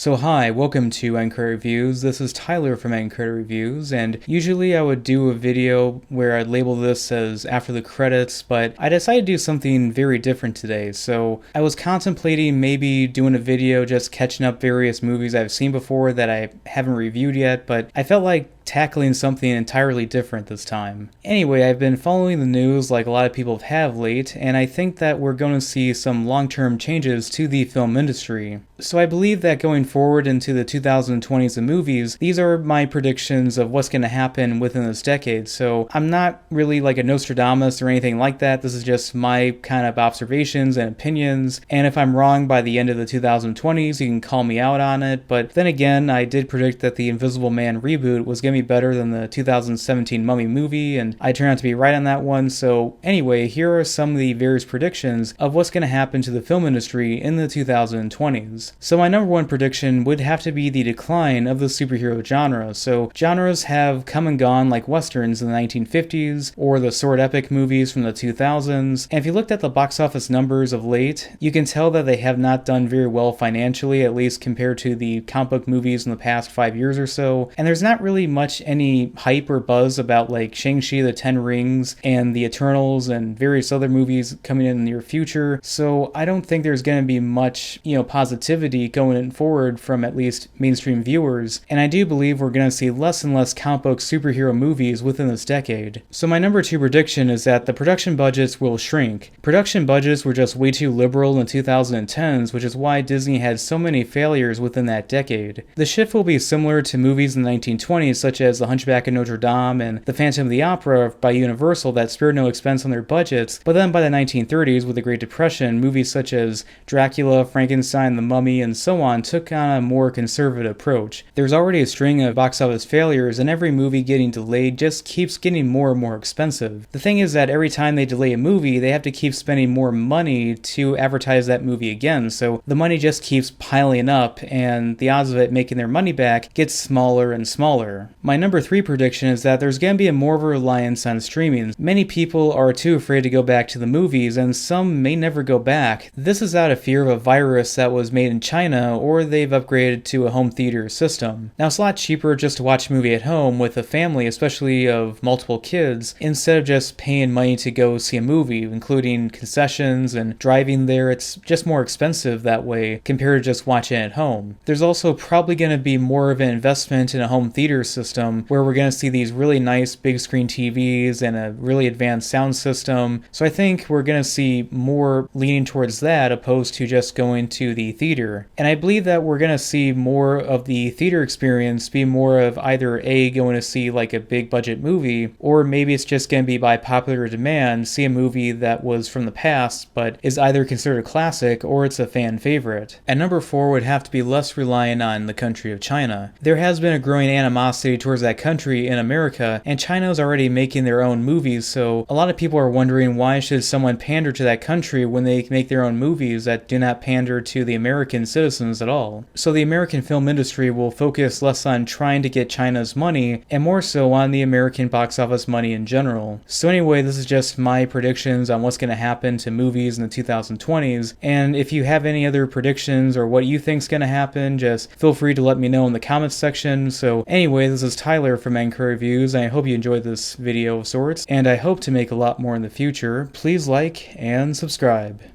So hi, welcome to Anchor Reviews. This is Tyler from Anchor Reviews, and usually I would do a video where I'd label this as after the credits, but I decided to do something very different today. So I was contemplating maybe doing a video just catching up various movies I've seen before that I haven't reviewed yet, but I felt like tackling something entirely different this time. Anyway, I've been following the news like a lot of people have late, and I think that we're going to see some long-term changes to the film industry. So I believe that going forward into the 2020s and movies, these are my predictions of what's going to happen within this decade. So I'm not really like a Nostradamus or anything like that. This is just my kind of observations and opinions. And if I'm wrong by the end of the 2020s, you can call me out on it. But then again, I did predict that the Invisible Man reboot was going to be better than the 2017 Mummy movie, and I turned out to be right on that one. So anyway, here are some of the various predictions of what's going to happen to the film industry in the 2020s. So my number one prediction would have to be the decline of the superhero genre. So genres have come and gone like westerns in the 1950s or the sword epic movies from the 2000s. And if you looked at the box office numbers of late, you can tell that they have not done very well financially, at least compared to the comic book movies in the past 5 years or so. And there's not really much any hype or buzz about like Shang-Chi, the Ten Rings, and the Eternals, and various other movies coming in the near future. So I don't think there's going to be much, positivity going forward from at least mainstream viewers. And I do believe we're going to see less and less comic book superhero movies within this decade. So my number two prediction is that the production budgets will shrink. Production budgets were just way too liberal in the 2010s, which is why Disney had so many failures within that decade. The shift will be similar to movies in the 1920s, such as The Hunchback of Notre Dame and The Phantom of the Opera by Universal that spared no expense on their budgets. But then by the 1930s, with the Great Depression, movies such as Dracula, Frankenstein, The Mummy, and so on took on a more conservative approach. There's already a string of box office failures, and every movie getting delayed just keeps getting more and more expensive. The thing is that every time they delay a movie, they have to keep spending more money to advertise that movie again, so the money just keeps piling up, and the odds of it making their money back gets smaller and smaller. My number three prediction is that there's going to be a more of a reliance on streaming. Many people are too afraid to go back to the movies, and some may never go back. This is out of fear of a virus that was made in China, or they've upgraded to a home theater system. Now, it's a lot cheaper just to watch a movie at home with a family, especially of multiple kids, instead of just paying money to go see a movie, including concessions and driving there. It's just more expensive that way compared to just watching it at home. There's also probably going to be more of an investment in a home theater system where we're going to see these really nice big screen TVs and a really advanced sound system. So I think we're going to see more leaning towards that opposed to just going to the theater. And I believe that we're going to see more of the theater experience be more of either going to see like a big budget movie, or maybe it's just going to be by popular demand, see a movie that was from the past but is either considered a classic or it's a fan favorite. And number four would have to be less reliant on the country of China. There has been a growing animosity towards that country in America, and China is already making their own movies, so a lot of people are wondering why should someone pander to that country when they make their own movies that do not pander to the American citizens at all. So the American film industry will focus less on trying to get China's money and more so on the American box office money in general. So anyway, this is just my predictions on what's going to happen to movies in the 2020s, and if you have any other predictions or what you think is going to happen, just feel free to let me know in the comments section. So anyway, this is Tyler from Anchor Reviews, and I hope you enjoyed this video of sorts, and I hope to make a lot more in the future. Please like and subscribe.